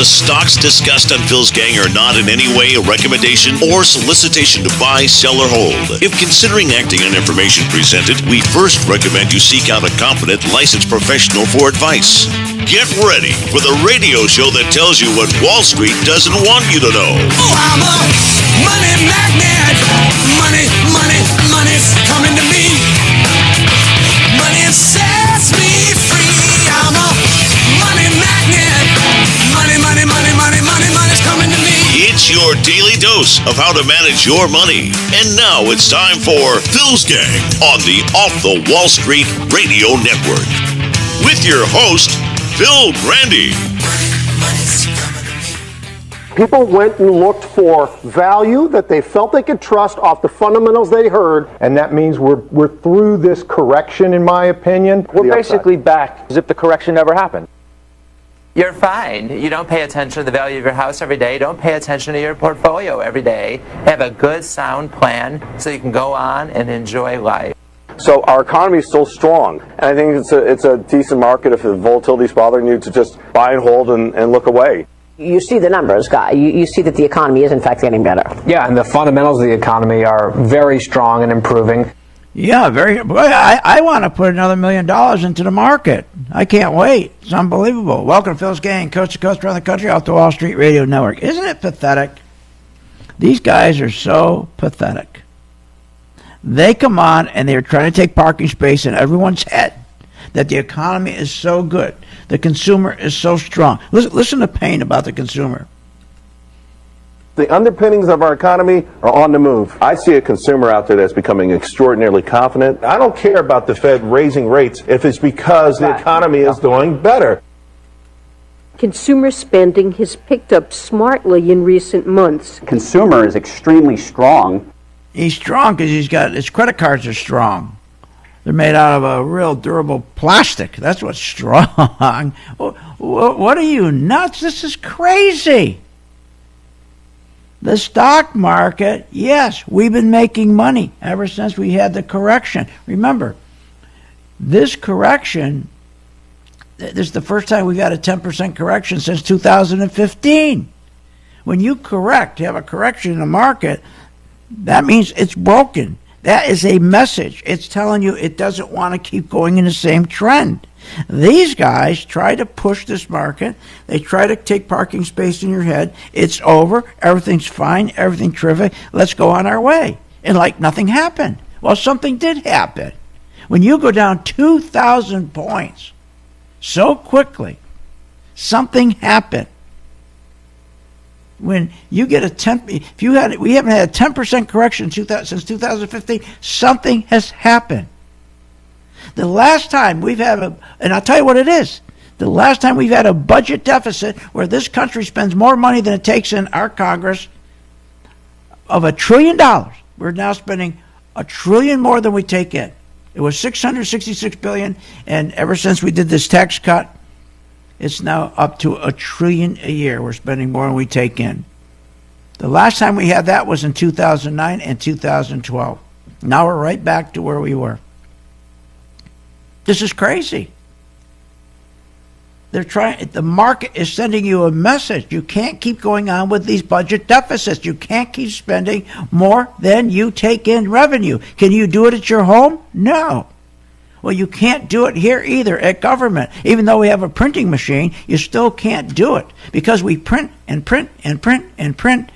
The stocks discussed on Phil's Gang are not in any way a recommendation or solicitation to buy, sell, or hold. If considering acting on information presented, we first recommend you seek out a competent, licensed professional for advice. Get ready for the radio show that tells you what Wall Street doesn't want you to know. Oh, I'm a money magnet. Money, money, money's coming to me. Money sets me free. I'm a money magnet. Money, money, money, money, money, money's coming to me. It's your daily dose of how to manage your money. And now it's time for Phil's Gang on the Off the Wall Street Radio Network. With your host, Phil Grandi. People went and looked for value that they felt they could trust off the fundamentals they heard. And that means we're through this correction, in my opinion. We're basically back as if the correction never happened. You're fine. You don't pay attention to the value of your house every day. Don't pay attention to your portfolio every day. Have a good, sound plan so you can go on and enjoy life. So our economy is still strong, and I think it's a decent market if the volatility is bothering you to just buy and hold and look away. You see the numbers, Guy. You see that the economy is, in fact, getting better. Yeah, and the fundamentals of the economy are very strong and improving. Yeah, I want to put another $1 million into the market. I can't wait. It's unbelievable. Welcome to Phil's Gang, coast to coast around the country, off the Wall Street Radio Network. Isn't it pathetic? These guys are so pathetic. They come on and they're trying to take parking space in everyone's head that the economy is so good. The consumer is so strong. Listen to Payne about the consumer. The underpinnings of our economy are on the move. I see a consumer out there that's becoming extraordinarily confident. I don't care about the Fed raising rates if it's because the economy is doing better. Consumer spending has picked up smartly in recent months. Consumer is extremely strong. He's strong because his credit cards are strong. They're made out of a real durable plastic. That's what's strong. What are you, nuts? This is crazy. The stock market, yes, we've been making money ever since we had the correction. Remember, this correction, this is the first time we've had a 10% correction since 2015. When you have a correction in the market, that means it's broken. That is a message. It's telling you it doesn't want to keep going in the same trend. These guys try to push this market. They try to take parking space in your head. It's over. Everything's fine. Everything's terrific. Let's go on our way. And like nothing happened. Well, something did happen. When you go down 2,000 points so quickly, something happened. When you get we haven't had a 10% correction since 2015, something has happened. The last time we've had and I'll tell you what it is, the last time we've had a budget deficit where this country spends more money than it takes in our Congress of $1 trillion, we're now spending $1 trillion more than we take in. It was $666 billion, and ever since we did this tax cut, it's now up to $1 trillion a year. We're spending more than we take in. The last time we had that was in 2009 and 2012. Now we're right back to where we were. This is crazy. The market is sending you a message. You can't keep going on with these budget deficits. You can't keep spending more than you take in revenue. Can you do it at your home? No. Well, you can't do it here either at government. Even though we have a printing machine, you still can't do it because we print and print and print and print.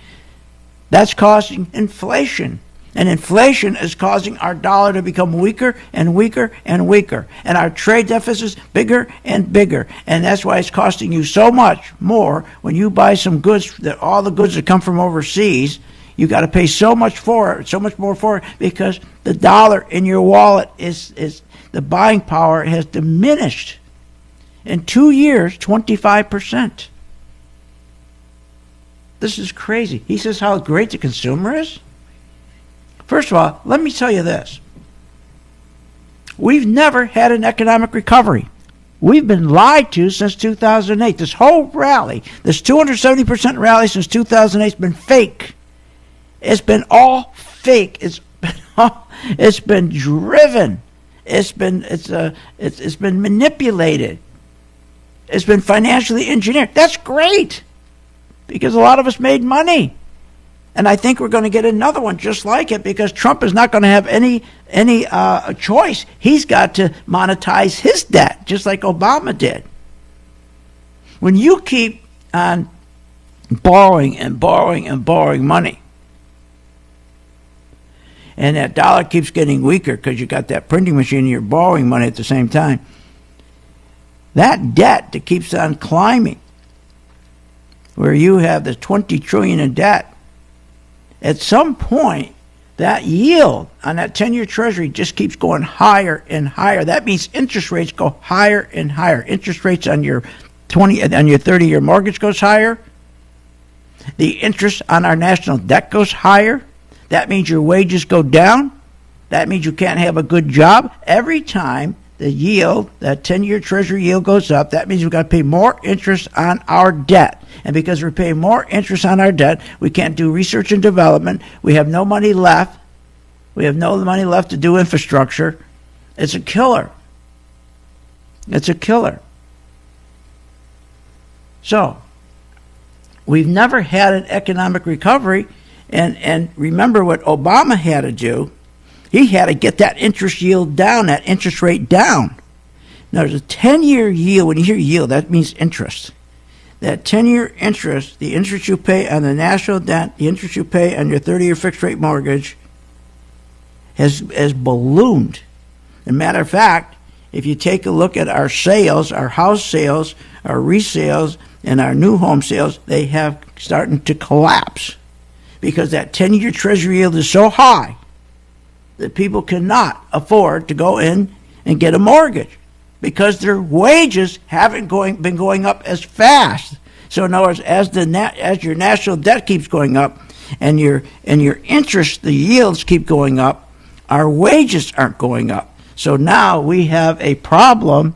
That's causing inflation. And inflation is causing our dollar to become weaker and weaker and weaker. And our trade deficits bigger and bigger. And that's why it's costing you so much more when you buy some goods, all the goods that come from overseas. You got to pay so much for it, so much more for it, because the dollar in your wallet is the buying power has diminished. In 2 years, 25%. This is crazy. He says how great the consumer is. First of all, let me tell you this. We've never had an economic recovery. We've been lied to since 2008. This whole rally, this 270% rally since 2008 has been fake. It's been all fake. It's been driven. It's been manipulated. It's been financially engineered. That's great. because a lot of us made money. And I think we're going to get another one just like it, because Trump is not going to have any choice. He's got to monetize his debt, just like Obama did. When you keep on borrowing and borrowing and borrowing money, and that dollar keeps getting weaker because you got that printing machine and you're borrowing money at the same time, that debt that keeps on climbing, where you have the $20 trillion in debt, at some point, that yield on that 10-year Treasury just keeps going higher and higher. That means interest rates go higher and higher. Interest rates on your 30-year mortgage goes higher. The interest on our national debt goes higher. That means your wages go down. That means you can't have a good job. Every time the yield, that 10-year Treasury yield goes up, that means we've got to pay more interest on our debt. And because we're paying more interest on our debt, we can't do research and development. We have no money left. We have no money left to do infrastructure. It's a killer. It's a killer. So, we've never had an economic recovery. And remember what Obama had to do. He had to get that interest yield down, that interest rate down. Now, there's a 10-year yield. When you hear yield, that means interest. That 10-year interest, the interest you pay on the national debt, the interest you pay on your 30-year fixed-rate mortgage, has ballooned. As a matter of fact, if you take a look at our sales, our house sales, our resales, and our new home sales, they have started to collapse, because that 10-year Treasury yield is so high that people cannot afford to go in and get a mortgage because their wages haven't been going up as fast. So in other words, as your national debt keeps going up and your interest, the yields keep going up, our wages aren't going up. So now we have a problem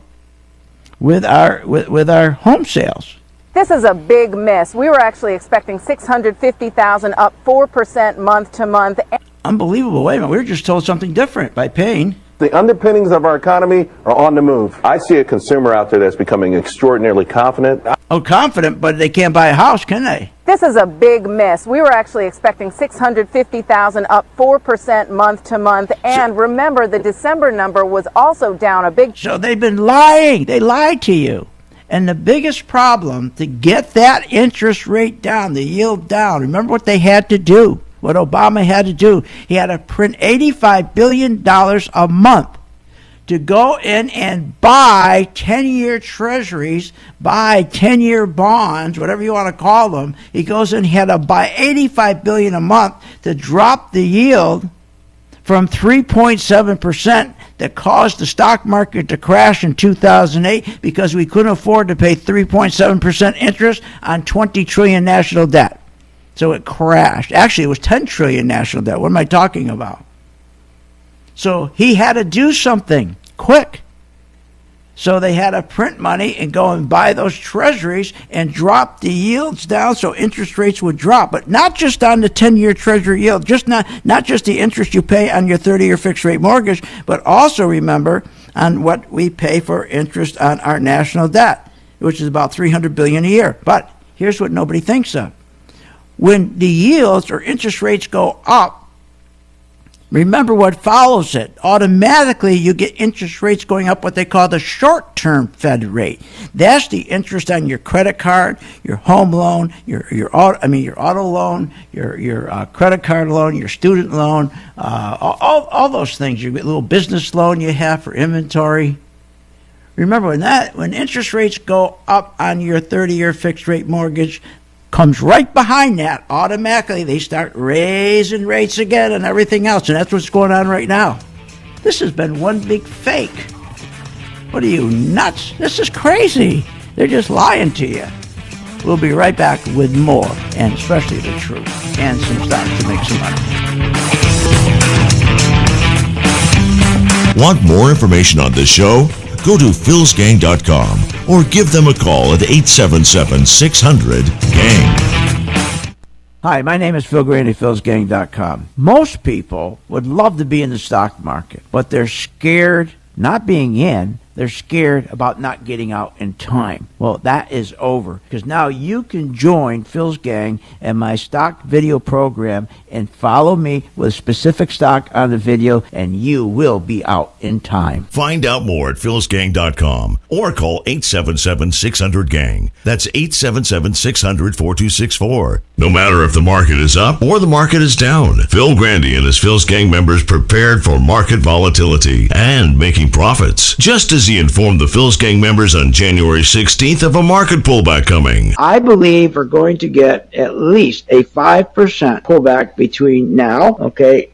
with our home sales. This is a big miss. We were actually expecting 650,000, up 4% month to month. Unbelievable. Wait a minute. We were just told something different by Payne. The underpinnings of our economy are on the move. I see a consumer out there that's becoming extraordinarily confident. Oh, confident, but they can't buy a house, can they? This is a big miss. We were actually expecting 650,000, up 4% month to month. And remember, the December number was also down a big... So they've been lying. They lied to you. And the biggest problem to get that interest rate down, the yield down, remember what they had to do, what Obama had to do. He had to print $85 billion a month to go in and buy 10-year treasuries, buy 10-year bonds, whatever you want to call them. He goes in, he had to buy $85 billion a month to drop the yield from 3.7% that caused the stock market to crash in 2008 because we couldn't afford to pay 3.7% interest on $20 trillion national debt. So it crashed. Actually, it was $10 trillion national debt. What am I talking about? So he had to do something quick. So they had to print money and go and buy those treasuries and drop the yields down so interest rates would drop. But not just on the 10-year treasury yield, not just the interest you pay on your 30-year fixed-rate mortgage, but also remember on what we pay for interest on our national debt, which is about $300 billion a year. But here's what nobody thinks of. When the yields or interest rates go up, remember what follows it. Automatically, you get interest rates going up, what they call the short-term Fed rate. That's the interest on your credit card, your home loan, your auto loan, your credit card loan, your student loan, all those things. Your little business loan you have for inventory. Remember, when interest rates go up on your 30-year fixed-rate mortgage, comes right behind that, automatically they start raising rates again and everything else, and that's what's going on right now. This has been one big fake. What are you, nuts? This is crazy. They're just lying to you. We'll be right back with more, and especially the truth, and some stocks to make some money. Want more information on this show? Go to philsgang.com or give them a call at 877-600-GANG. Hi, my name is Phil Grandi, philsgang.com. Most people would love to be in the stock market, but they're scared not being in. They're scared about not getting out in time. Well, that is over, because now you can join Phil's gang and my stock video program and follow me with specific stock on the video, and you will be out in time. Find out more at philsgang.com or call 877-600-GANG. That's 877-600-4264. No matter if the market is up or the market is down, Phil Grandi and his Phil's Gang members prepared for market volatility and making profits, just as he informed the Phil's Gang members on January 16th of a market pullback coming. I believe we're going to get at least a 5% pullback between now,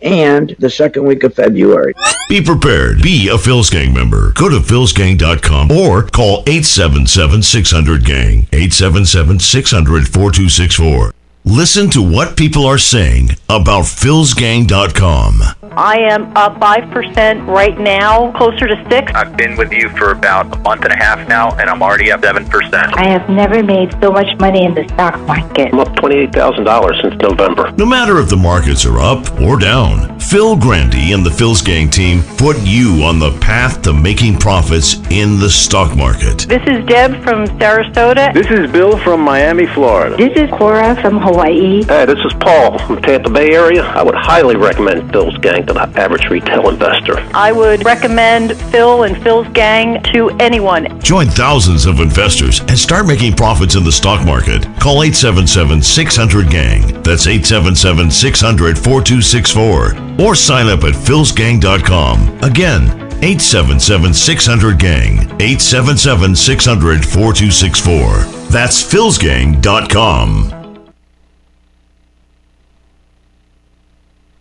and the second week of February. Be prepared. Be a Phil's Gang member. Go to philsgang.com or call 877-600-GANG, 877-600-4264. Listen to what people are saying about philsgang.com. I am up 5% right now, closer to 6. I've been with you for about a month and a half now, and I'm already up 7%. I have never made so much money in the stock market. I'm up $28,000 since November. No matter if the markets are up or down, Phil Grandi and the Phil's Gang team put you on the path to making profits in the stock market. This is Deb from Sarasota. This is Bill from Miami, Florida. This is Cora from Hawaii. Hey, this is Paul from Tampa Bay area. I would highly recommend Phil's Gang to the average retail investor. I would recommend Phil and Phil's Gang to anyone. Join thousands of investors and start making profits in the stock market. Call 877-600-GANG. That's 877-600-4264. Or sign up at philsgang.com. Again, 877-600-GANG. 877-600-4264. That's philsgang.com.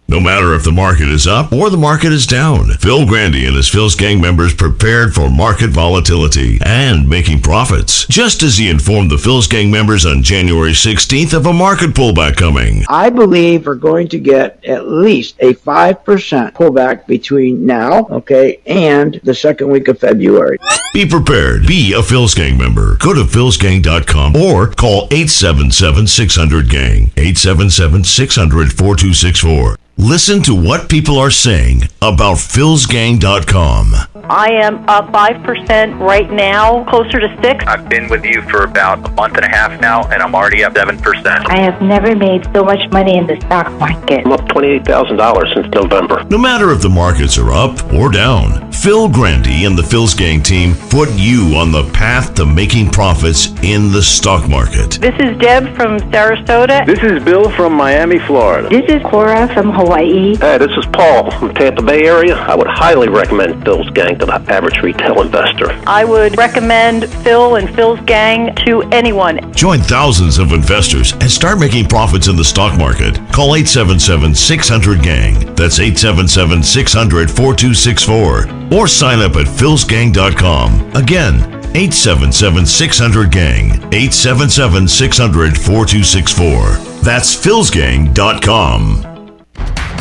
No matter if the market is up or the market is down, Phil Grandi and his Phil's Gang members prepared for market volatility and making profits, just as he informed the Phil's Gang members on January 16th of a market pullback coming. I believe we're going to get at least a 5% pullback between now, and the second week of February. Be prepared. Be a Phil's Gang member. Go to philsgang.com or call 877-600-GANG, 877-600-4264. Listen to what people are saying about philsgang.com. I am up 5% right now, closer to 6. I've been with you for about a month and a half now, and I'm already up 7%. I have never made so much money in the stock market. I'm up $28,000 since November. No matter if the markets are up or down, Phil Grandi and the Phil's Gang team put you on the path to making profits in the stock market. This is Deb from Sarasota. This is Bill from Miami, Florida. This is Cora from Hawaii. Hey, this is Paul from Tampa Bay area. I would highly recommend Phil's Gang to the average retail investor. I would recommend Phil and Phil's Gang to anyone. Join thousands of investors and start making profits in the stock market. Call 877-600-GANG. That's 877-600-4264. Or sign up at philsgang.com. Again, 877-600-GANG. 877-600-4264. That's philsgang.com.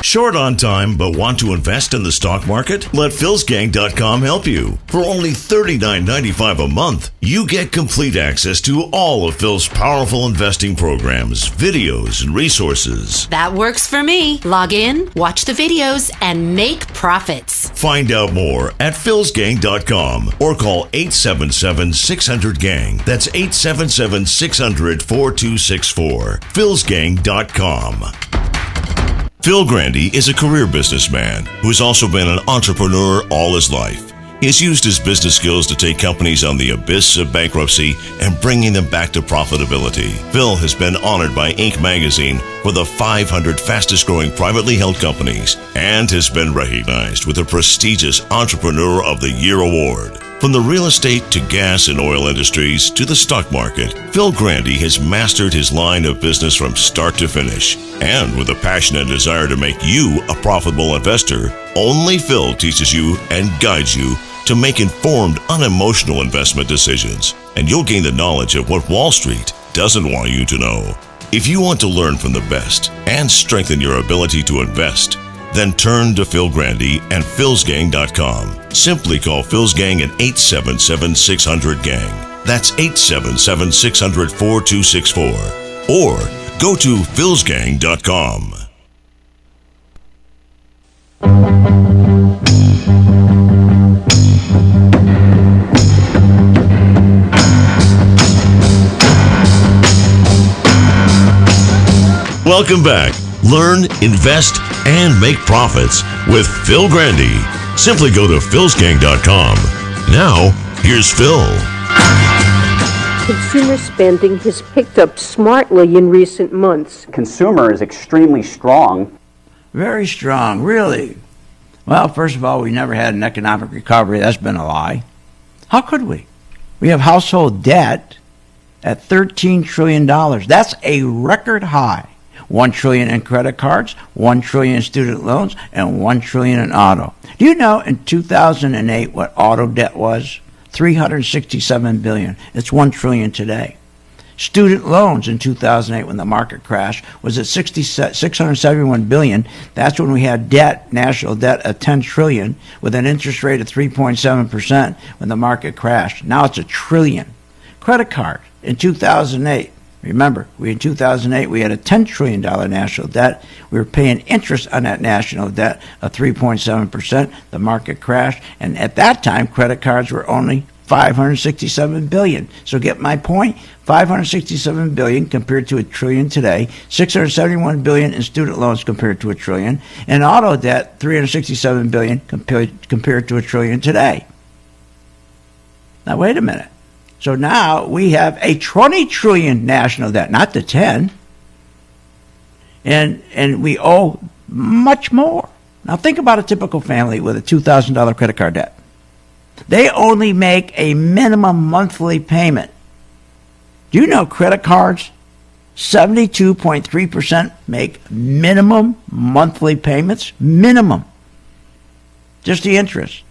Short on time but want to invest in the stock market? Let philsgang.com help you. For only $39.95 a month, you get complete access to all of Phil's powerful investing programs, videos, and resources. That works for me. Log in, watch the videos, and make profits. Find out more at philsgang.com or call 877-600-GANG. That's 877-600-4264. philsgang.com. Phil Grandi is a career businessman who's also been an entrepreneur all his life. He has used his business skills to take companies on the abyss of bankruptcy and bringing them back to profitability. Phil has been honored by Inc. magazine for the 500 fastest growing privately held companies and has been recognized with the prestigious Entrepreneur of the Year award. From the real estate to gas and oil industries to the stock market, Phil Grandi has mastered his line of business from start to finish. And with a passion and desire to make you a profitable investor, only Phil teaches you and guides you to make informed, unemotional investment decisions. And you'll gain the knowledge of what Wall Street doesn't want you to know. If you want to learn from the best and strengthen your ability to invest, then turn to Phil Grandi and philsgang.com. Simply call Phil's Gang at 877-600-GANG. That's 877-600-4264. Or go to philsgang.com. Welcome back. Learn, invest, and make profits with Phil Grandi. Simply go to philsgang.com. Now, here's Phil. Consumer spending has picked up smartly in recent months. Consumer is extremely strong. Very strong, really. Well, first of all, we never had an economic recovery. That's been a lie. How could we? We have household debt at $13 trillion. That's a record high. $1 trillion in credit cards, $1 trillion in student loans, and $1 trillion in auto. Do you know in 2008 what auto debt was? $367 billion. It's $1 trillion today. Student loans in 2008, when the market crashed, was at $671 billion. That's when we had debt, national debt, at $10 trillion, with an interest rate of 3.7% when the market crashed. Now it's $1 trillion. Credit card in 2008. Remember, in 2008 we had a $10 trillion national debt. We were paying interest on that national debt of 3.7%. The market crashed, and at that time, credit cards were only $567 billion. So get my point? $567 billion compared to $1 trillion today. $671 billion in student loans compared to $1 trillion, and auto debt $367 billion compared to $1 trillion today. Now wait a minute. So now we have a $20 trillion national debt, not the 10. And we owe much more. Now think about a typical family with a $2,000 credit card debt. They only make a minimum monthly payment. Do you know credit cards, 72.3% make minimum monthly payments? Minimum. Just the interest.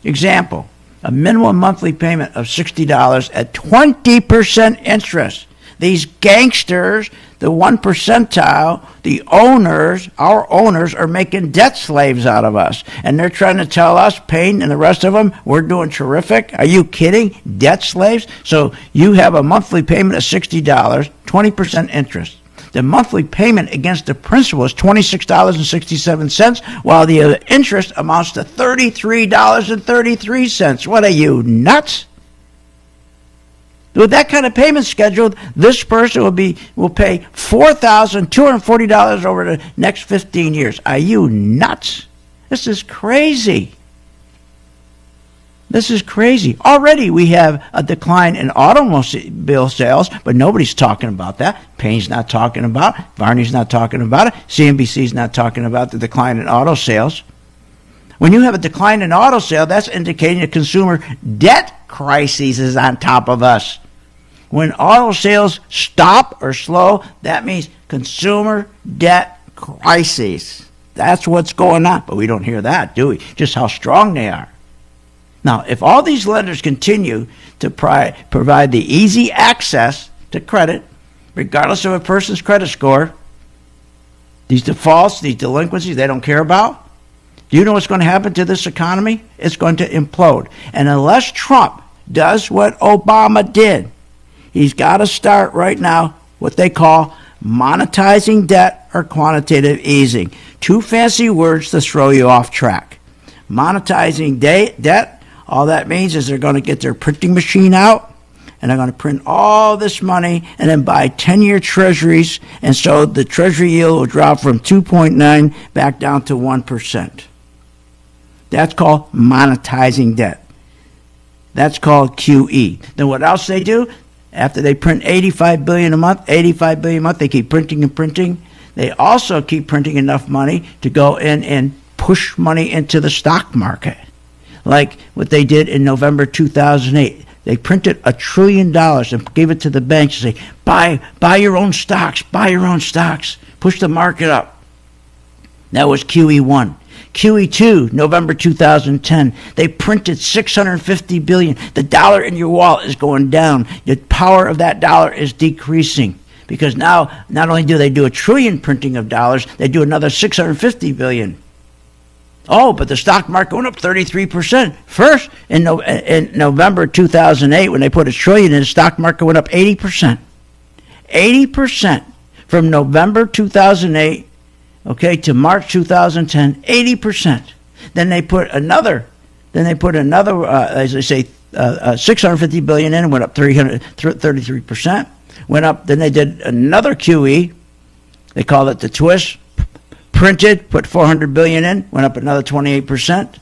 Example. A minimum monthly payment of $60 at 20% interest. These gangsters, the 1 percentile, the owners, our owners are making debt slaves out of us. And they're trying to tell us, Payne and the rest of them, we're doing terrific. Are you kidding? Debt slaves? So you have a monthly payment of $60, 20% interest. The monthly payment against the principal is $26.67, while the interest amounts to $33.33. What are you, nuts? With that kind of payment schedule, this person will pay $4,240 over the next 15 years. Are you nuts? This is crazy. This is crazy. Already we have a decline in automobile sales, but nobody's talking about that. Payne's not talking about it. Varney's not talking about it. CNBC's not talking about the decline in auto sales. When you have a decline in auto sale, that's indicating a consumer debt crisis is on top of us. When auto sales stop or slow, that means consumer debt crisis. That's what's going on. But we don't hear that, do we? Just how strong they are. Now, if all these lenders continue to provide the easy access to credit, regardless of a person's credit score, these defaults, these delinquencies, they don't care about, do you know what's going to happen to this economy? It's going to implode. And unless Trump does what Obama did, he's got to start right now what they call monetizing debt or quantitative easing. Two fancy words to throw you off track. Monetizing debt, all that means is they're going to get their printing machine out, and they're going to print all this money and then buy 10-year treasuries, and so the treasury yield will drop from 2.9 back down to 1%. That's called monetizing debt. That's called QE. Then what else they do? After they print $85 billion a month, they keep printing and printing. They also keep printing enough money to go in and push money into the stock market. Like what they did in November 2008. They printed $1 trillion and gave it to the banks and say, buy your own stocks, push the market up. That was QE1. QE2, November 2010, they printed $650 billion. The dollar in your wallet is going down. The power of that dollar is decreasing because now not only do they do $1 trillion printing of dollars, they do another $650 billion. Oh, but the stock market went up 33%. First, in November 2008, when they put $1 trillion in, the stock market went up 80%. 80% from November 2008, okay, to March 2010, 80%. Then they put another, as I say, $650 billion in, and went up 33%. Went up. Then they did another QE. They called it the twist. Printed, put $400 billion in, went up another 28%.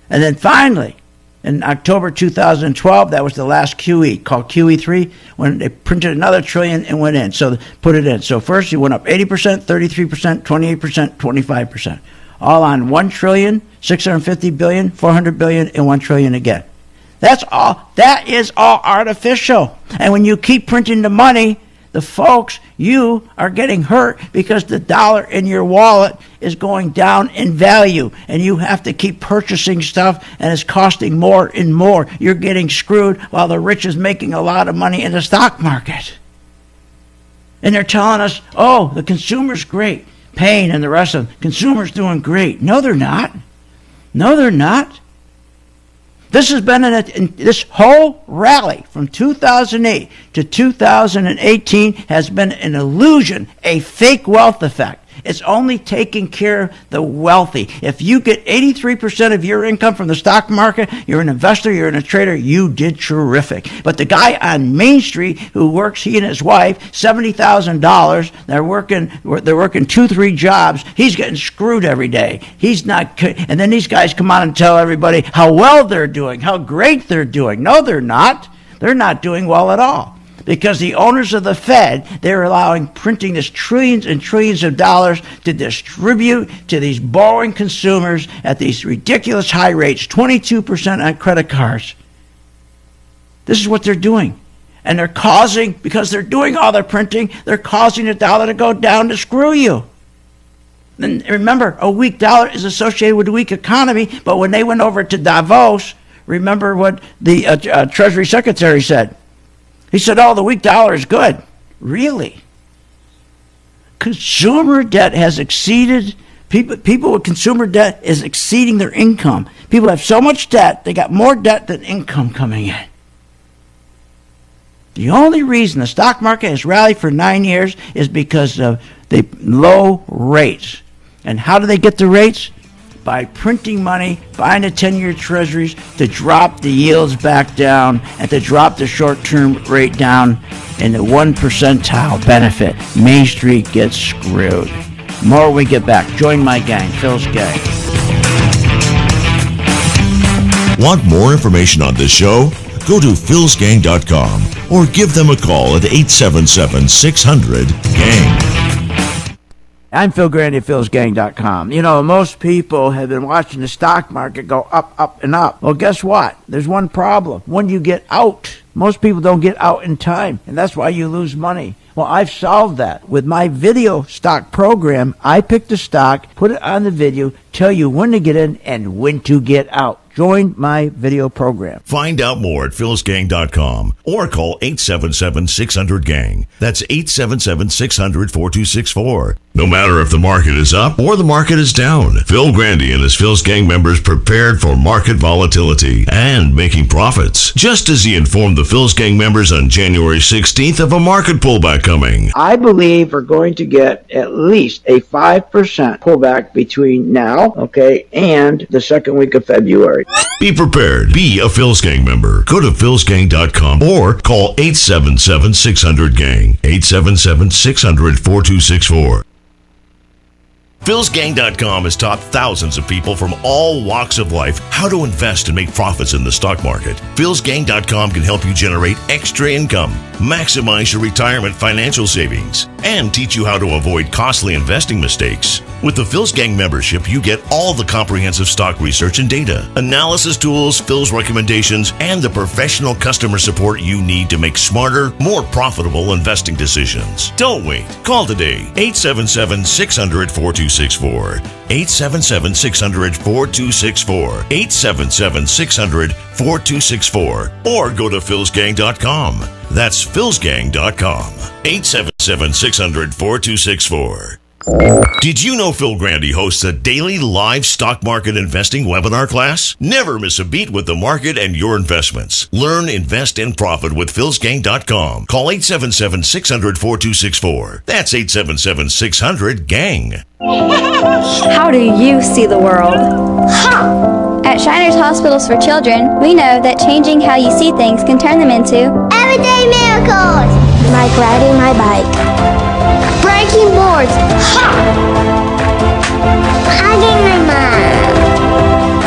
And then finally, in October 2012, that was the last QE, called QE3, when they printed another $1 trillion and went in. So put it in. So first you went up 80%, 33%, 28%, 25%. All on $1 trillion, $650 billion, $400 billion, and $1 trillion again. That's all. That is all artificial. And when you keep printing the money, the folks, you are getting hurt because the dollar in your wallet is going down in value, and you have to keep purchasing stuff, and it's costing more and more. You're getting screwed while the rich is making a lot of money in the stock market. And they're telling us, oh, the consumer's great. Payne and the rest of them, consumers doing great. No, they're not. No, they're not. This has been this whole rally from 2008 to 2018 has been an illusion, a fake wealth effect. It's only taking care of the wealthy. If you get 83% of your income from the stock market, you're an investor, you're a trader, you did terrific. But the guy on Main Street who works, he and his wife, $70,000, they're working 2-3 jobs, he's getting screwed every day. He's not, and then these guys come on and tell everybody how well they're doing, how great they're doing. No, they're not. They're not doing well at all. Because the owners of the Fed, they're allowing printing this trillions and trillions of dollars to distribute to these borrowing consumers at these ridiculous high rates, 22% on credit cards. This is what they're doing. And they're causing, because they're doing all their printing, they're causing the dollar to go down to screw you. And remember, a weak dollar is associated with a weak economy, but when they went over to Davos, remember what the Treasury Secretary said. He said, oh, the weak dollar is good. Really? Consumer debt has exceeded, people with consumer debt is exceeding their income. People have so much debt, they got more debt than income coming in. The only reason the stock market has rallied for 9 years is because of the low rates. And how do they get the rates? By printing money, buying the 10-year treasuries to drop the yields back down and to drop the short-term rate down in the 1 percentile benefit. Main Street gets screwed. More when we get back. Join my gang, Phil's gang. Want more information on this show? Go to philsgang.com or give them a call at 877-600-GANG. I'm Phil Grandi at philsgang.com. You know, most people have been watching the stock market go up, up, and up. Well, guess what? There's one problem. When you get out, most people don't get out in time, and that's why you lose money. Well, I've solved that. With my video stock program, I pick the stock, put it on the video, tell you when to get in and when to get out. Join my video program. Find out more at philsgang.com or call 877-600-GANG. That's 877-600-4264. No matter if the market is up or the market is down, Phil Grandi and his Phil's Gang members prepared for market volatility and making profits. Just as he informed the Phil's Gang members on January 16th of a market pullback coming. I believe we're going to get at least a 5% pullback between now, and the second week of February. Be prepared. Be a Phil's Gang member. Go to philsgang.com or call 877-600-GANG. 877-600-4264. philsgang.com has taught thousands of people from all walks of life how to invest and make profits in the stock market. philsgang.com can help you generate extra income, maximize your retirement financial savings, and teach you how to avoid costly investing mistakes. With the Phil's Gang membership, you get all the comprehensive stock research and data, analysis tools, Phil's recommendations, and the professional customer support you need to make smarter, more profitable investing decisions. Don't wait. Call today, 877-600-4264. 877-600-4264. 877-600-4264. Or go to philsgang.com. That's philsgang.com. 877-600-4264. Did you know Phil Grandi hosts a daily live stock market investing webinar class? Never miss a beat with the market and your investments. Learn, invest, and profit with philsgang.com. Call 877-600-4264. That's 877-600-GANG. How do you see the world? At Shriners Hospitals for Children, we know that changing how you see things can turn them into everyday miracles. Like riding my bike, break breaking boards. Ha! Hugging my mom.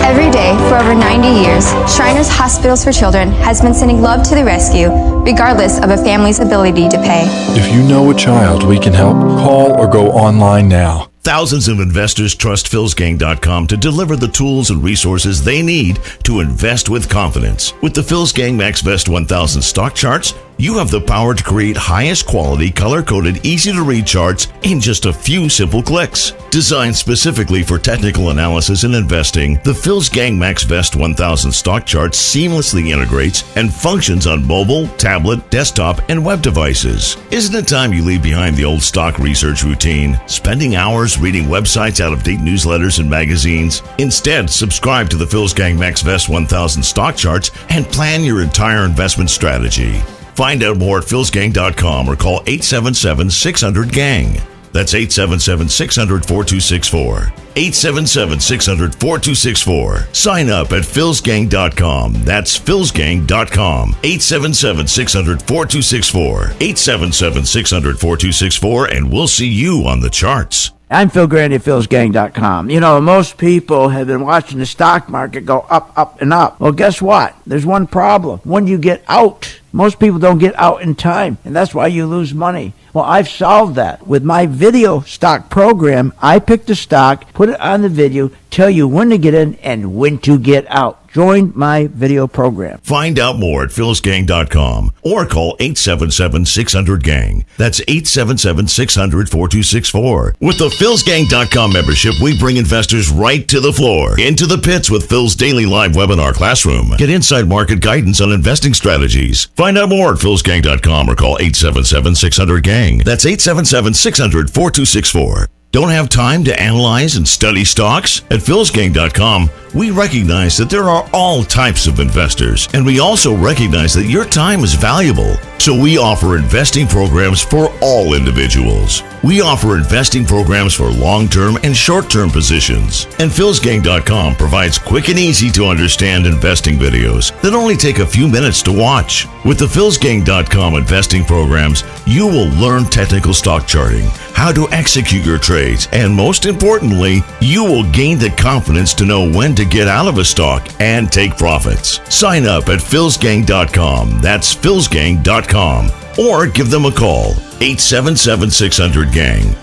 Every day for over 90 years, Shriners Hospitals for Children has been sending love to the rescue, regardless of a family's ability to pay. If you know a child we can help, call or go online now. Thousands of investors trust philsgang.com to deliver the tools and resources they need to invest with confidence. With the Phil's Gang MaxVest 1000 stock charts, you have the power to create highest quality, color-coded, easy-to-read charts in just a few simple clicks. Designed specifically for technical analysis and investing, the Phil's Gang MaxVest 1000 stock chart seamlessly integrates and functions on mobile, tablet, desktop, and web devices. Isn't it time you leave behind the old stock research routine, spending hours reading websites, out-of-date newsletters, and magazines? Instead, subscribe to the Phil's Gang MaxVest 1000 stock charts and plan your entire investment strategy. Find out more at philsgang.com or call 877-600-GANG. That's 877-600-4264. 877-600-4264. Sign up at philsgang.com. That's philsgang.com. 877-600-4264. 877-600-4264, and we'll see you on the charts. I'm Phil Grandi at philsgang.com. You know, most people have been watching the stock market go up, up, and up. Well, guess what? There's one problem. When you get out, most people don't get out in time, and that's why you lose money. Well, I've solved that. With my video stock program, I pick the stock, put it on the video, tell you when to get in and when to get out. Join my video program. Find out more at philsgang.com or call 877-600-GANG. That's 877-600-4264. With the philsgang.com membership, we bring investors right to the floor, into the pits with Phil's daily live webinar classroom. Get inside market guidance on investing strategies. Find out more at philsgang.com or call 877-600-GANG. That's 877-600-4264. Don't have time to analyze and study stocks? At philsgang.com, we recognize that there are all types of investors, and we also recognize that your time is valuable. So we offer investing programs for all individuals. We offer investing programs for long-term and short-term positions. And philsgang.com provides quick and easy to understand investing videos that only take a few minutes to watch. With the philsgang.com investing programs, you will learn technical stock charting, how to execute your trades, and most importantly, you will gain the confidence to know when to get out of a stock and take profits. Sign up at philsgang.com. That's philsgang.com. Or give them a call, 877-600-GANG.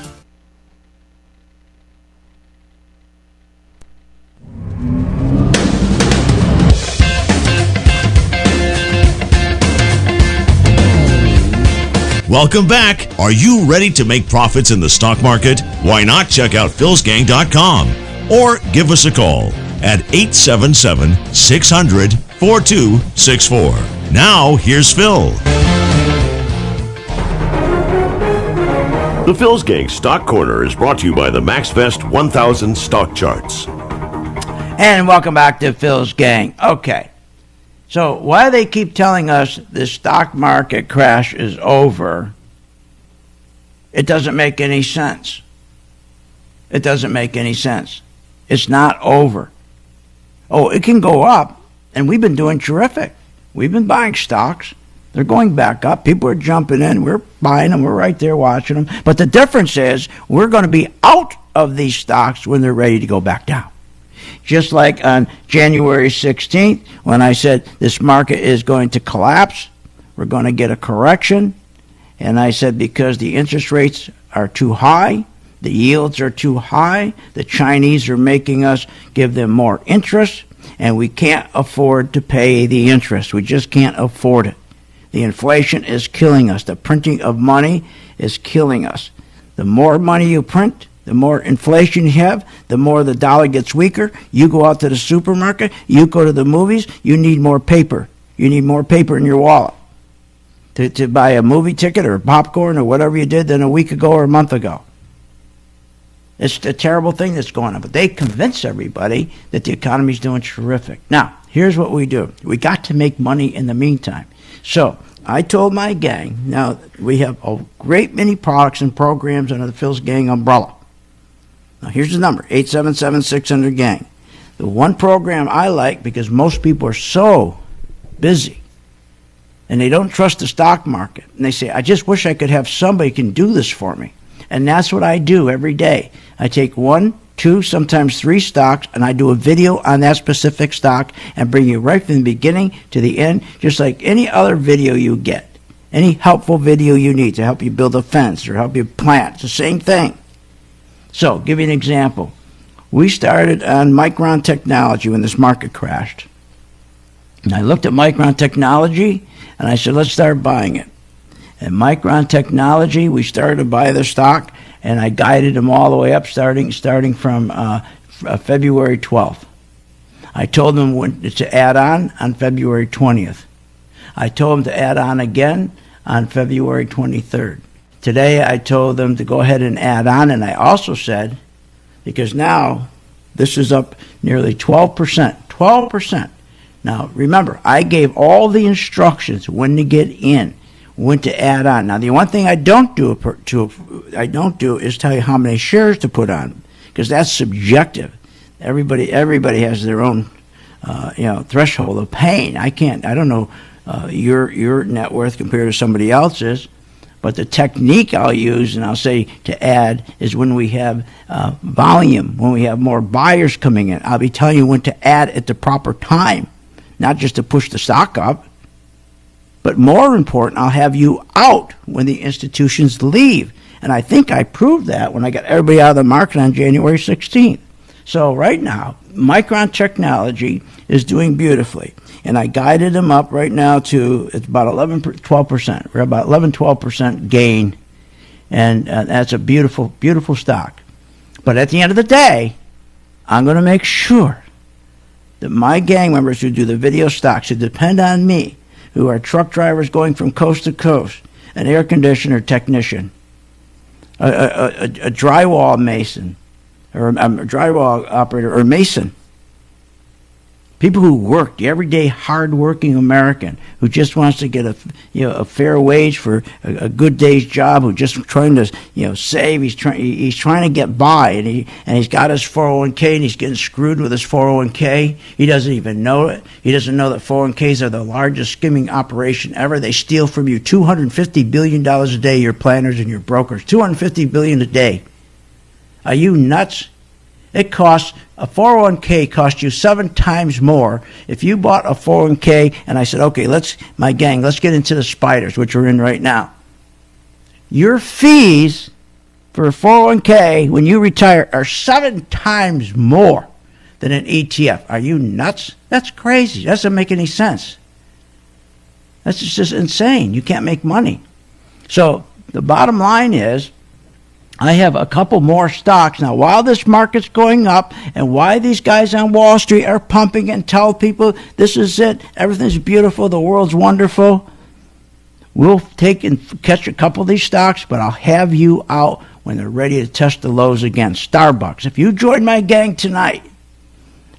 Welcome back. Are you ready to make profits in the stock market? Why not check out philsgang.com or give us a call at 877-600-4264. Now, here's Phil. The Phil's Gang Stock Corner is brought to you by the MaxVest 1000 stock charts. And welcome back to Phil's Gang. Okay. So why they keep telling us the stock market crash is over, it doesn't make any sense. It doesn't make any sense. It's not over. Oh, it can go up, and we've been doing terrific. We've been buying stocks. They're going back up. People are jumping in. We're buying them. We're right there watching them. But the difference is we're going to be out of these stocks when they're ready to go back down. Just like on January 16th, when I said this market is going to collapse, we're going to get a correction. And I said because the interest rates are too high, the yields are too high, the Chinese are making us give them more interest, and we can't afford to pay the interest. We just can't afford it. The inflation is killing us. The printing of money is killing us. The more money you print, the more inflation you have, the more the dollar gets weaker. You go out to the supermarket, you go to the movies, you need more paper. You need more paper in your wallet to buy a movie ticket or popcorn or whatever you did than a week ago or a month ago. It's a terrible thing that's going on. But they convince everybody that the economy's doing terrific. Now, here's what we do. We got to make money in the meantime. So I told my gang, now we have a great many products and programs under the Phil's Gang umbrella. Now here's the number, 877-600-GANG. The one program I like, because most people are so busy and they don't trust the stock market, and they say, I just wish I could have somebody who can do this for me. And that's what I do every day. I take 1, 2, sometimes 3 stocks, and I do a video on that specific stock and bring you right from the beginning to the end, just like any other video you get. Any helpful video you need to help you build a fence or help you plant. It's the same thing. So, give you an example. We started on Micron Technology when this market crashed. And I looked at Micron Technology, and I said, let's start buying it. And Micron Technology, we started to buy the stock, and I guided them all the way up, starting from February 12th. I told them when to add on February 20th. I told them to add on again on February 23rd. Today, I told them to go ahead and add on, and I also said, because now this is up nearly 12%. 12%. Now, remember, I gave all the instructions when to get in, when to add on. Now, the one thing I don't do is tell you how many shares to put on, because that's subjective. Everybody has their own, threshold of pain. I don't know your net worth compared to somebody else's, but the technique I'll use and I'll say to add is when we have volume, when we have more buyers coming in. I'll be telling you when to add at the proper time, not just to push the stock up, but more important, I'll have you out when the institutions leave. And I think I proved that when I got everybody out of the market on January 16th. So right now, Micron Technology is doing beautifully. And I guided them up right now to, it's about 12%. We're about 12% gain. And that's a beautiful, beautiful stock. But at the end of the day, I'm going to make sure that my gang members who do the video stocks, who depend on me, who are truck drivers going from coast to coast, an air conditioner technician, a drywall mason, or a drywall operator, or mason. People who work, the everyday hard-working American who just wants to get a fair wage for a good day's job, who just trying to save. He's trying to get by, and he's got his 401k, and he's getting screwed with his 401k. He doesn't even know it. He doesn't know that 401ks are the largest skimming operation ever. They steal from you $250 billion a day. Your planners and your brokers, $250 billion a day. Are you nuts? It costs, a 401k costs you 7 times more. If you bought a 401k and I said, okay, let's get into the spiders, which we're in right now. Your fees for a 401k when you retire are 7 times more than an ETF. Are you nuts? That's crazy. That doesn't make any sense. That's just insane. You can't make money. So the bottom line is, I have a couple more stocks. Now, while this market's going up and why these guys on Wall Street are pumping and tell people this is it, everything's beautiful, the world's wonderful, we'll take and catch a couple of these stocks, but I'll have you out when they're ready to test the lows again. Starbucks. If you join my gang tonight,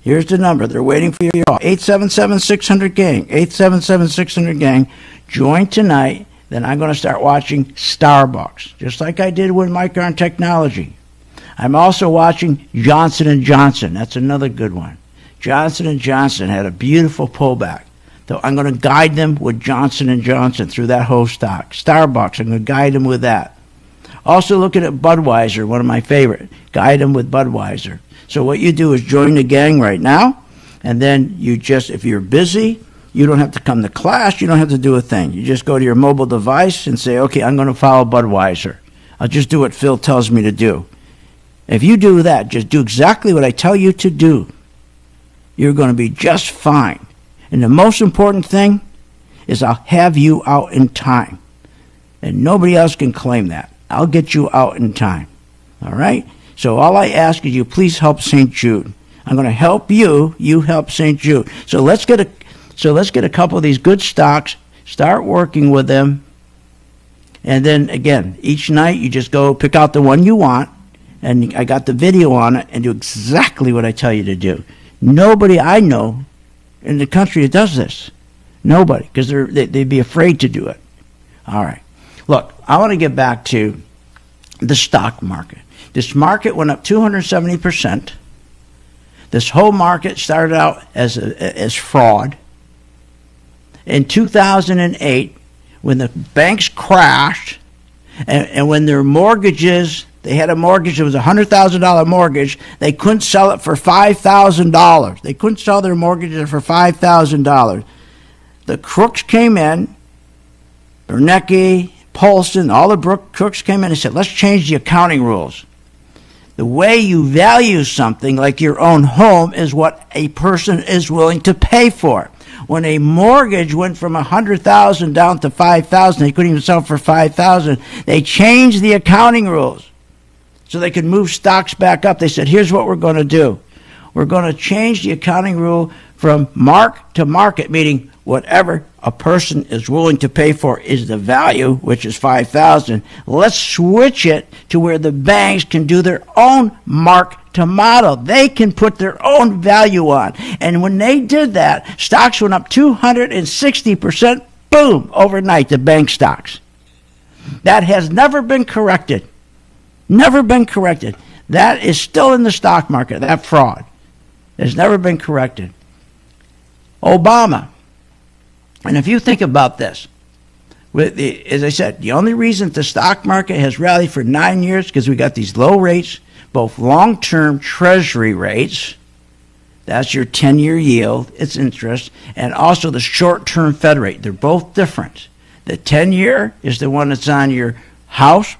here's the number. They're waiting for your call. 877-600-GANG. 877-600-GANG. Join tonight. Then I'm going to start watching Starbucks, just like I did with Micron Technology. I'm also watching Johnson & Johnson. That's another good one. Johnson & Johnson had a beautiful pullback. So I'm going to guide them with Johnson & Johnson through that whole stock. Starbucks, I'm going to guide them with that. Also looking at Budweiser, one of my favorite. Guide them with Budweiser. So what you do is join the gang right now, and then you just, if you're busy, you don't have to come to class. You don't have to do a thing. You just go to your mobile device and say, okay, I'm going to follow Budweiser. I'll just do what Phil tells me to do. If you do that, just do exactly what I tell you to do. You're going to be just fine. And the most important thing is I'll have you out in time. And nobody else can claim that. I'll get you out in time. All right? So all I ask is you please help St. Jude. I'm going to help you. You help St. Jude. So let's get a couple of these good stocks, start working with them, and then, again, each night you just go pick out the one you want, and I got the video on it, and do exactly what I tell you to do. Nobody I know in the country that does this. Nobody, because they'd be afraid to do it. All right. Look, I want to get back to the stock market. This market went up 270%. This whole market started out as fraud. In 2008, when the banks crashed And when their mortgages, they had a mortgage, it was a $100,000 mortgage, they couldn't sell it for $5,000. They couldn't sell their mortgages for $5,000. The crooks came in, Bernanke, Paulson, all the crooks came in and said, let's change the accounting rules. The way you value something like your own home is what a person is willing to pay for. When a mortgage went from $100,000 down to $5,000, they couldn't even sell for $5,000. They changed the accounting rules so they could move stocks back up. They said, here's what we're going to do. We're going to change the accounting rule from mark to market, meaning whatever a person is willing to pay for is the value, which is $5,000. Let's switch it to where the banks can do their own mark to model. They can put their own value on. And when they did that, stocks went up 260%, boom, overnight, the bank stocks. That has never been corrected. Never been corrected. That is still in the stock market, that fraud. Has never been corrected. Obama. And if you think about this, as I said, the only reason the stock market has rallied for 9 years is because we got these low rates, both long-term treasury rates, that's your 10-year yield, its interest, and also the short-term Fed rate. They're both different. The 10-year is the one that's on your house,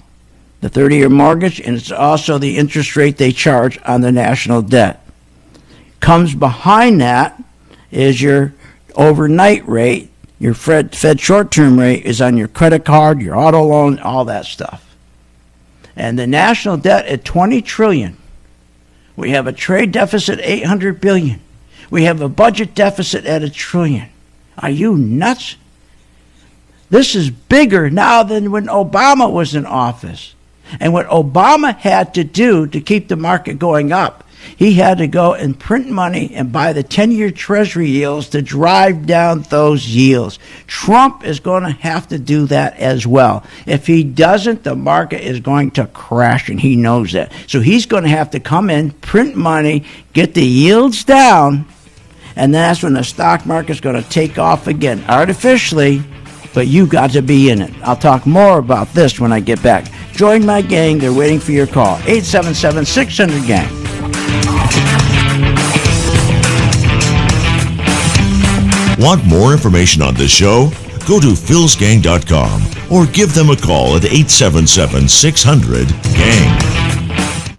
the 30-year mortgage, and it's also the interest rate they charge on the national debt. Comes behind that is your overnight rate. Your Fed short-term rate is on your credit card, your auto loan, all that stuff. And the national debt at $20 trillion. We have a trade deficit $800 billion. We have a budget deficit at $1 trillion. Are you nuts? This is bigger now than when Obama was in office. And what Obama had to do to keep the market going up, he had to go and print money and buy the 10-year treasury yields to drive down those yields. Trump is going to have to do that as well. If he doesn't, the market is going to crash, and he knows that. So he's going to have to come in, print money, get the yields down, and that's when the stock market is going to take off again, artificially, but you got to be in it. I'll talk more about this when I get back. Join my gang. They're waiting for your call. 877-600-GANG. Want more information on this show? Go to philsgang.com or give them a call at 877-600-GANG.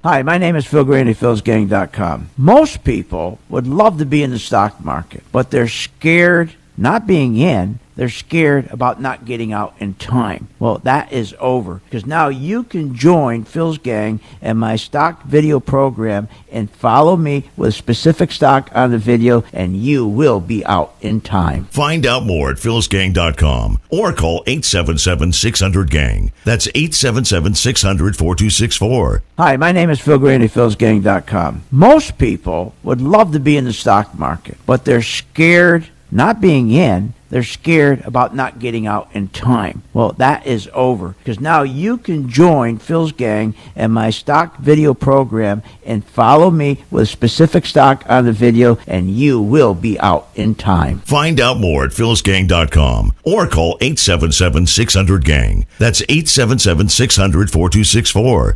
Hi, my name is Phil Grandi, philsgang.com. Most people would love to be in the stock market, but they're scared not being in. They're scared about not getting out in time. Well, that is over, because now you can join Phil's Gang and my stock video program and follow me with a specific stock on the video, and you will be out in time. Find out more at philsgang.com or call 877-600-GANG. That's 877-600-4264. Hi, my name is Phil Grandi, philsgang.com. Most people would love to be in the stock market, but they're scared not being in. They're scared about not getting out in time. Well, that is over, because now you can join Phil's Gang and my stock video program and follow me with a specific stock on the video, and you will be out in time. Find out more at philsgang.com or call 877-600-GANG. That's 877-600-4264.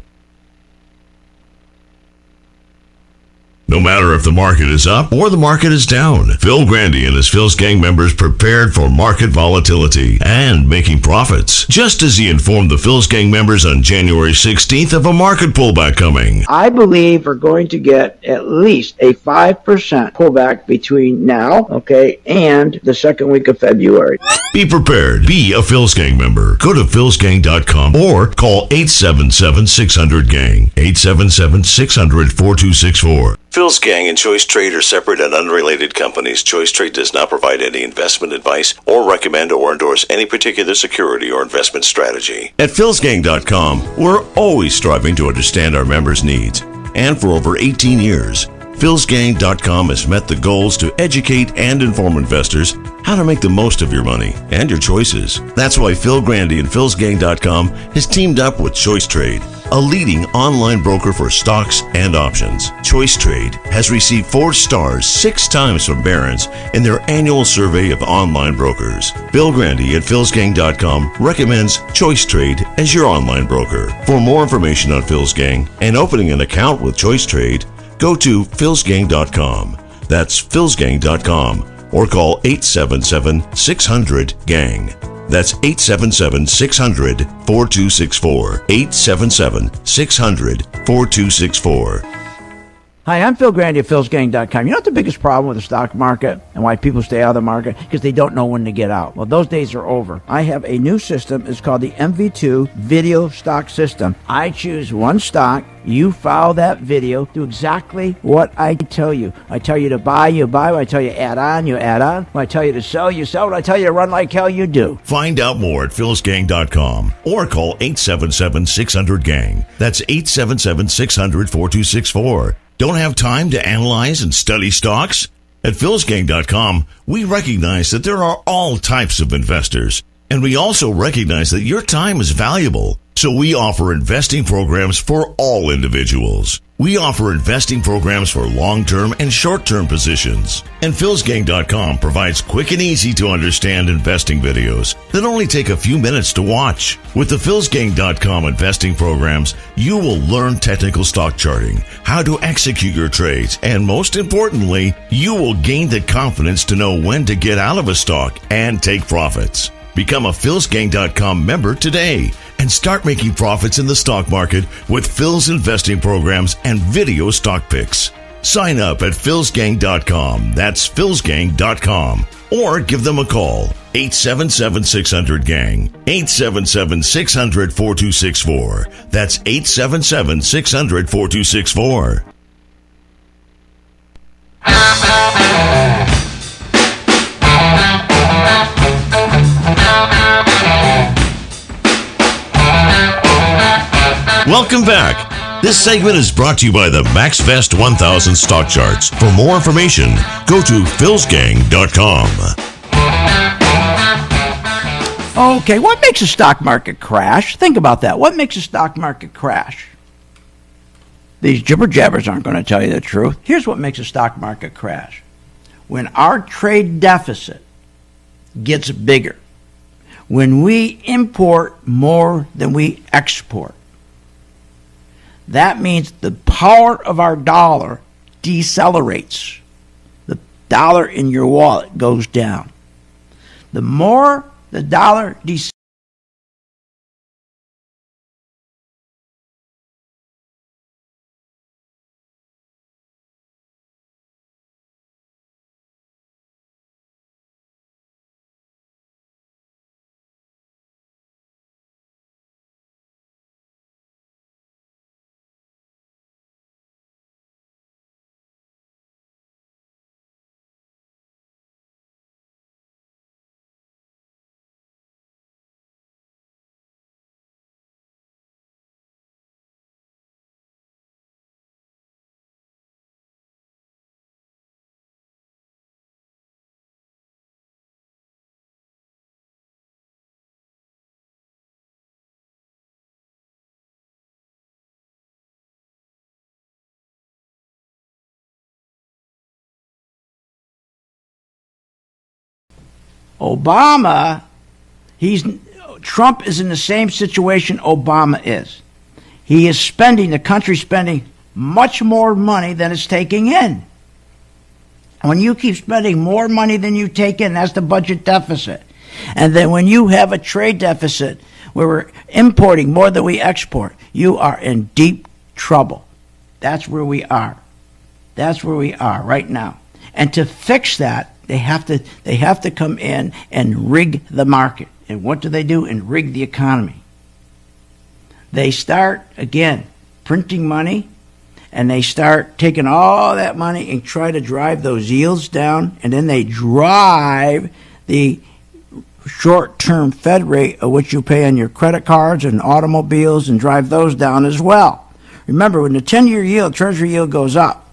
No matter if the market is up or the market is down, Phil Grandi and his Phil's Gang members prepared for market volatility and making profits, just as he informed the Phil's Gang members on January 16th of a market pullback coming. I believe we're going to get at least a 5% pullback between now, and the second week of February. Be prepared. Be a Phil's Gang member. Go to philsgang.com or call 877-600-GANG, 877-600-4264. Phil's Gang and Choice Trade are separate and unrelated companies. Choice Trade does not provide any investment advice or recommend or endorse any particular security or investment strategy. At philsgang.com, we're always striving to understand our members' needs. And for over 18 years, Phil'sGang.com has met the goals to educate and inform investors how to make the most of your money and your choices. That's why Phil Grandi and Phil'sGang.com has teamed up with Choice Trade, a leading online broker for stocks and options. Choice Trade has received 4 stars 6 times from Barron's in their annual survey of online brokers. Phil Grandi at Phil'sGang.com recommends Choice Trade as your online broker. For more information on Phil's Gang and opening an account with Choice Trade, go to Phil'sGang.com. That's Phil'sGang.com, or call 877-600-GANG. That's 877-600-4264. 877-600-4264. Hi, I'm Phil Grandi of Phil'sGang.com. You know what the biggest problem with the stock market and why people stay out of the market? Because they don't know when to get out. Well, those days are over. I have a new system. It's called the MV2 Video Stock System. I choose one stock. You follow that video, do exactly what I tell you. I tell you to buy, you buy. When I tell you add on, you add on. When I tell you to sell, you sell. When I tell you to run like hell, you do. Find out more at Phil'sGang.com or call 877-600-GANG. That's 877-600-4264. Don't have time to analyze and study stocks? At Phil'sGang.com, we recognize that there are all types of investors, and we also recognize that your time is valuable. So we offer investing programs for all individuals. We offer investing programs for long-term and short-term positions. And Phil'sGang.com provides quick and easy to understand investing videos that only take a few minutes to watch. With the Phil'sGang.com investing programs, you will learn technical stock charting, how to execute your trades, and most importantly, you will gain the confidence to know when to get out of a stock and take profits. Become a Phil'sGang.com member today and start making profits in the stock market with Phil's investing programs and video stock picks. Sign up at Phil'sGang.com. That's Phil'sGang.com. Or give them a call. 877-600-GANG. 877-600-4264. That's 877-600-4264. Welcome back. This segment is brought to you by the MaxVest 1000 stock charts. For more information, go to Phil'sGang.com. Okay, what makes a stock market crash? Think about that. What makes a stock market crash? These jibber jabbers aren't going to tell you the truth. Here's what makes a stock market crash. When our trade deficit gets bigger, when we import more than we export, that means the power of our dollar decelerates. The dollar in your wallet goes down. The more the dollar decelerates, Trump is in the same situation Obama is. He is spending, the country's spending much more money than it's taking in. When you keep spending more money than you take in, that's the budget deficit. And then when you have a trade deficit where we're importing more than we export, you are in deep trouble. That's where we are. That's where we are right now. And to fix that, they have to come in and rig the market. And what do? And rig the economy. They start, again, printing money, and they start taking all that money and try to drive those yields down, and then they drive the short-term Fed rate of which you pay on your credit cards and automobiles and drive those down as well. Remember, when the 10-year yield, Treasury yield goes up,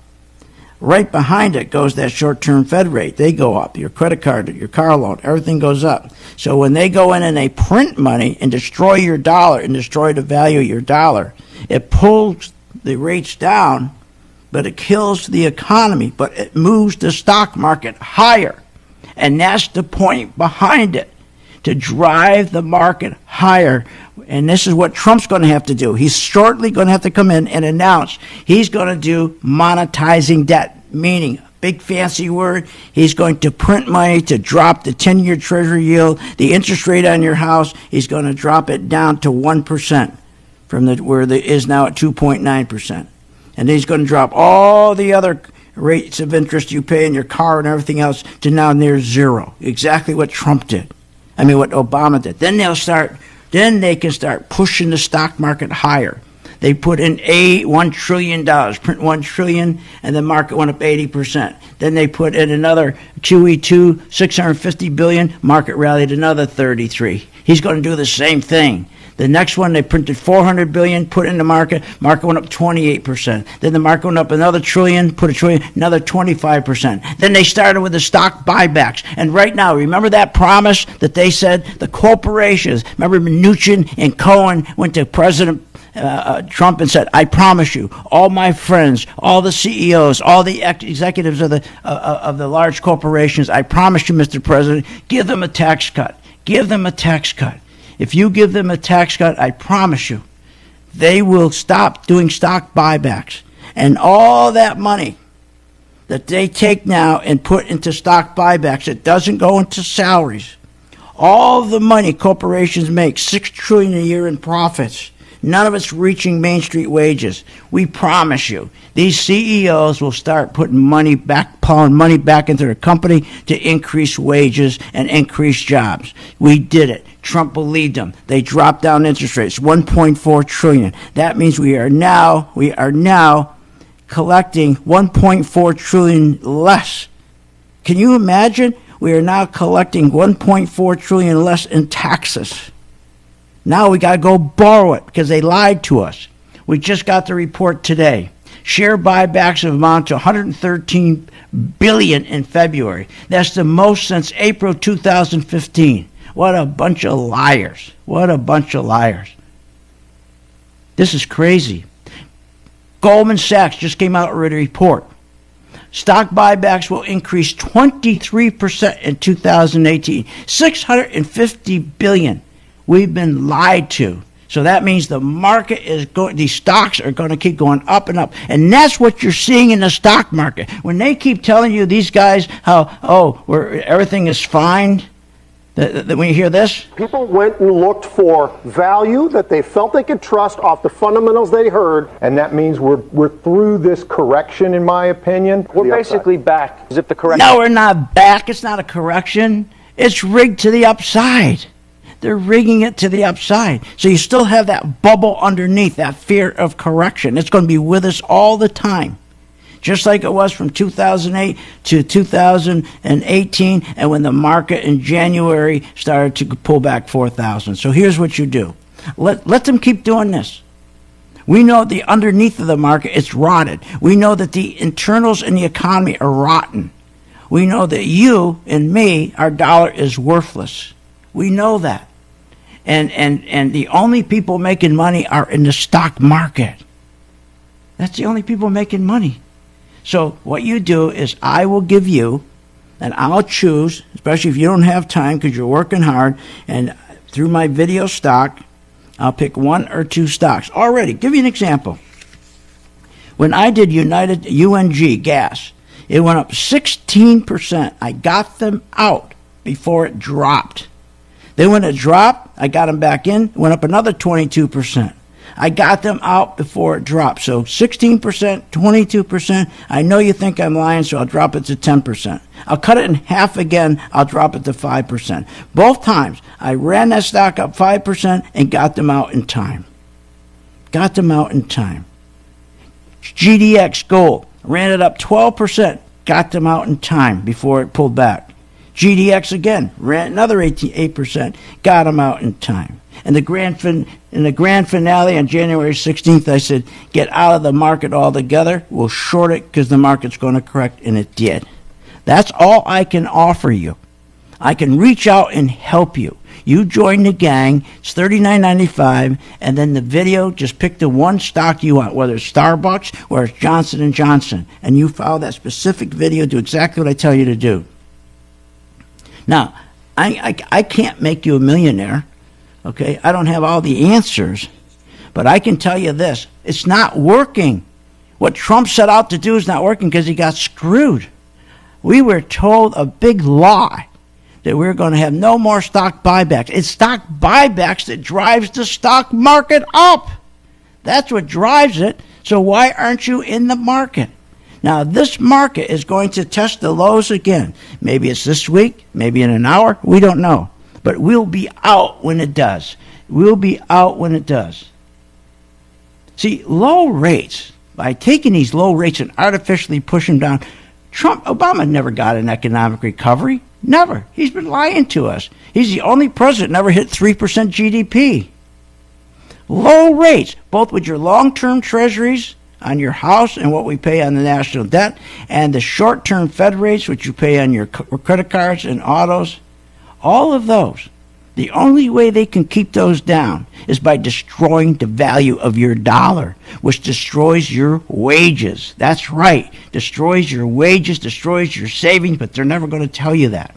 Right behind it goes that short-term Fed rate. They go up. Your credit card, your car loan, everything goes up. So when they go in and they print money and destroy your dollar and destroy the value of your dollar, it pulls the rates down, but it kills the economy, but it moves the stock market higher. And that's the point behind it, to drive the market higher. And this is what Trump's going to have to do. He's shortly going to have to come in and announce he's going to do monetizing debt, meaning, big fancy word, he's going to print money to drop the 10-year Treasury yield, the interest rate on your house. He's going to drop it down to 1% from where it is now at 2.9%. And he's going to drop all the other rates of interest you pay in your car and everything else to now near zero. Exactly what Trump did. I mean, what Obama did. Then they can start pushing the stock market higher. They put in $1 trillion, print $1 trillion, and the market went up 80%. Then they put in another QE2, $650 billion, market rallied another 33. He's going to do the same thing. The next one, they printed $400 billion, put in the market went up 28%. Then the market went up another trillion, put a trillion, another 25%. Then they started with the stock buybacks. And right now, remember that promise that they said the corporations, remember Mnuchin and Cohen went to President Trump and said, I promise you, all my friends, all the CEOs, all the executives of the large corporations, I promise you, Mr. President, give them a tax cut. Give them a tax cut. If you give them a tax cut, I promise you, they will stop doing stock buybacks. And all that money that they take now and put into stock buybacks, it doesn't go into salaries. All the money corporations make, $6 trillion a year in profits, none of it's reaching Main Street wages. We promise you, these CEOs will start putting money back, plowing money back into their company to increase wages and increase jobs. We did it. Trump believed them. They dropped down interest rates, $1.4 trillion. That means we are now collecting $1.4 trillion less. Can you imagine? We are now collecting $1.4 trillion less in taxes. Now we got to go borrow it because they lied to us. We just got the report today. Share buybacks have amounted to $113 billion in February. That's the most since April 2015. What a bunch of liars. What a bunch of liars. This is crazy. Goldman Sachs just came out with a report. Stock buybacks will increase 23% in 2018. $650 billion. We've been lied to. So that means the market is going, these stocks are going to keep going up and up. And that's what you're seeing in the stock market. When they keep telling you, these guys, how, everything is fine, when you hear this? People went and looked for value that they felt they could trust off the fundamentals they heard. And that means we're through this correction, in my opinion. We're basically back. Is it the correction? No, we're not back. It's not a correction. It's rigged to the upside. They're rigging it to the upside. So you still have that bubble underneath, that fear of correction. It's going to be with us all the time. Just like it was from 2008 to 2018, and when the market in January started to pull back 4,000. So here's what you do. Let them keep doing this. We know the underneath of the market, it's rotted. We know that the internals in the economy are rotten. We know that you and me, our dollar is worthless. We know that. And the only people making money are in the stock market. That's the only people making money. So what you do is I will give you, and I'll choose, especially if you don't have time because you're working hard, and through my video stock, I'll pick one or two stocks. Already, give you an example. When I did UNG gas, it went up 16%. I got them out before it dropped. Then when it dropped, I got them back in, it went up another 22%. I got them out before it dropped. So 16%, 22%. I know you think I'm lying, so I'll drop it to 10%. I'll cut it in half again. I'll drop it to 5%. Both times, I ran that stock up 5% and got them out in time. Got them out in time. GDX gold, ran it up 12%, got them out in time before it pulled back. GDX again, ran another 8%, got them out in time. And the grand finale on January 16th, I said, get out of the market altogether. We'll short it because the market's going to correct, and it did. That's all I can offer you. I can reach out and help you. You join the gang. It's $39.95, and then the video, just pick the one stock you want, whether it's Starbucks or it's Johnson & Johnson, and you follow that specific video, do exactly what I tell you to do. Now, I can't make you a millionaire, okay? I don't have all the answers, but I can tell you this. It's not working. What Trump set out to do is not working because he got screwed. We were told a big lie that we're going to have no more stock buybacks. It's stock buybacks that drives the stock market up. That's what drives it. So why aren't you in the market? Now, this market is going to test the lows again. Maybe it's this week, maybe in an hour. We don't know. But we'll be out when it does. We'll be out when it does. See, low rates, by taking these low rates and artificially pushing them down, Obama never got an economic recovery. Never. He's been lying to us. He's the only president never hit 3% GDP. Low rates, both with your long-term treasuries on your house and what we pay on the national debt, and the short-term Fed rates, which you pay on your credit cards and autos, all of those. The only way they can keep those down is by destroying the value of your dollar, which destroys your wages. That's right. Destroys your wages, destroys your savings, but they're never going to tell you that.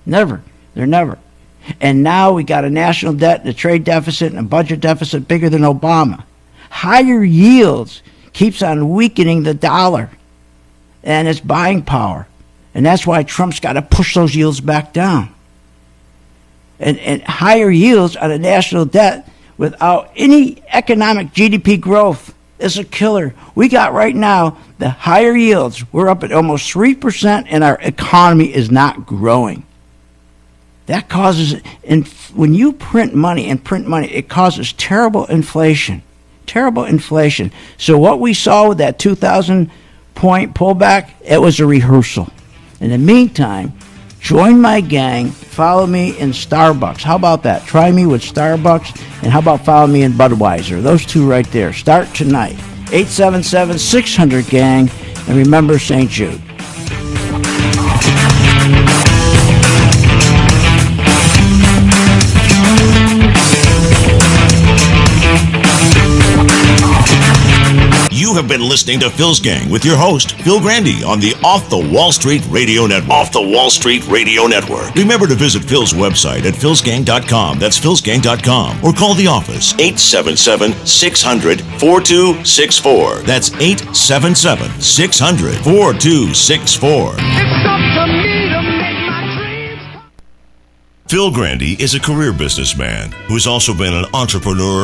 Never. They're never. And now we got a national debt, and a trade deficit, and a budget deficit bigger than Obama. Higher yields keeps on weakening the dollar and its buying power. And that's why Trump's got to push those yields back down. And higher yields on a national debt without any economic GDP growth is a killer. We got right now the higher yields. We're up at almost 3%, and our economy is not growing. That causes, when you print money, it causes terrible inflation. Terrible inflation. So what we saw with that 2,000-point pullback, it was a rehearsal. In the meantime, join my gang, follow me in Starbucks. How about that? Try me with Starbucks, and how about follow me in Budweiser? Those two right there. Start tonight. 877-600-GANG, and remember St. Jude. You have been listening to Phil's Gang with your host, Phil Grandi, on the Off the Wall Street Radio Network. Off the Wall Street Radio Network. Remember to visit Phil's website at philsgang.com. That's philsgang.com. Or call the office, 877-600-4264. That's 877-600-4264. Phil Grandi is a career businessman who has also been an entrepreneur